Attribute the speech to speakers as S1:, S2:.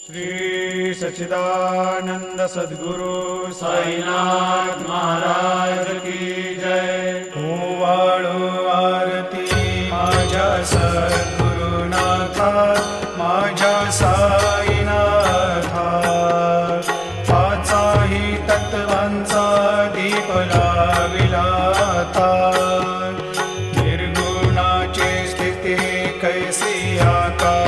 S1: श्री सच्चिदानंद सद्गुरु साईनाथ महाराज की जय।
S2: ओवाळो आरती माझ्या सद्गुरुनाथा, माझ्या साईनाथा। पाचाही तत्वांचा दीप लाविला आता, निर्गुणाची स्थिती कैसी आका